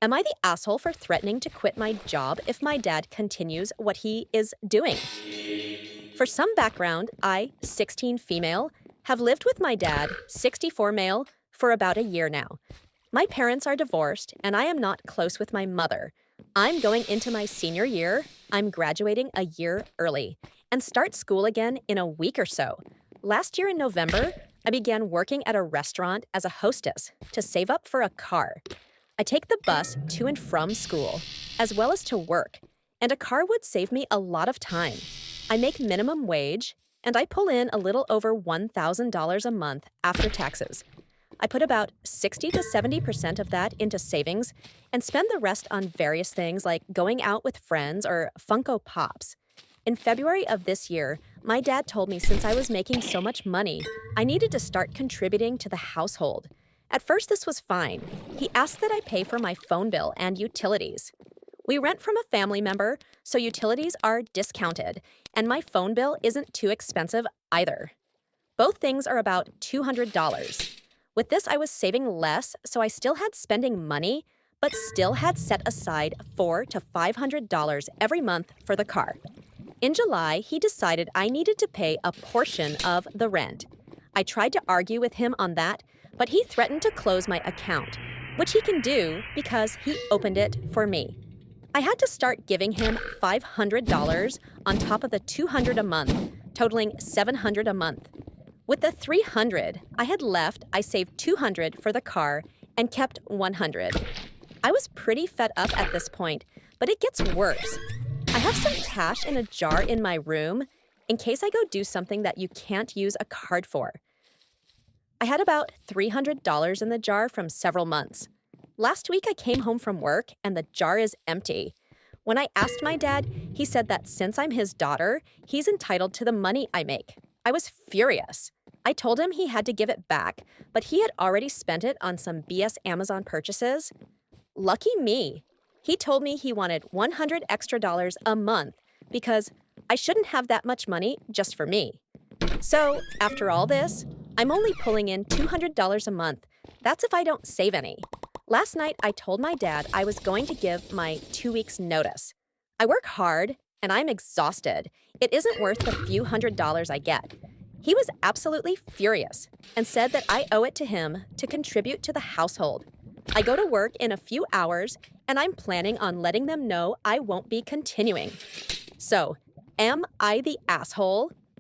Am I the asshole for threatening to quit my job if my dad continues what he is doing? For some background, I, 16 female, have lived with my dad, 64 male, for about a year now. My parents are divorced, and I am not close with my mother. I'm going into my senior year, I'm graduating a year early, and start school again in a week or so. Last year in November, I began working at a restaurant as a hostess to save up for a car. I take the bus to and from school, as well as to work, and a car would save me a lot of time. I make minimum wage, and I pull in a little over $1,000 a month after taxes. I put about 60 to 70% of that into savings and spend the rest on various things like going out with friends or Funko Pops. In February of this year, my dad told me since I was making so much money, I needed to start contributing to the household. At first, this was fine. He asked that I pay for my phone bill and utilities. We rent from a family member, so utilities are discounted, and my phone bill isn't too expensive either. Both things are about $200. With this, I was saving less, so I still had spending money, but still had set aside $400 to $500 every month for the car. In July, he decided I needed to pay a portion of the rent. I tried to argue with him on that, but he threatened to close my account, which he can do because he opened it for me. I had to start giving him $500 on top of the $200 a month, totaling $700 a month. With the $300 I had left, I saved $200 for the car and kept $100. I was pretty fed up at this point, but it gets worse. I have some cash in a jar in my room in case I go do something that you can't use a card for. I had about $300 in the jar from several months. Last week I came home from work and the jar is empty. When I asked my dad, he said that since I'm his daughter, he's entitled to the money I make. I was furious. I told him he had to give it back, but he had already spent it on some BS Amazon purchases. Lucky me. He told me he wanted $100 extra a month because I shouldn't have that much money just for me. So, after all this, I'm only pulling in $200 a month. That's if I don't save any. Last night, I told my dad I was going to give my 2 weeks notice. I work hard, and I'm exhausted. It isn't worth the few $100s I get. He was absolutely furious and said that I owe it to him to contribute to the household. I go to work in a few hours, and I'm planning on letting them know I won't be continuing. So, am I the asshole?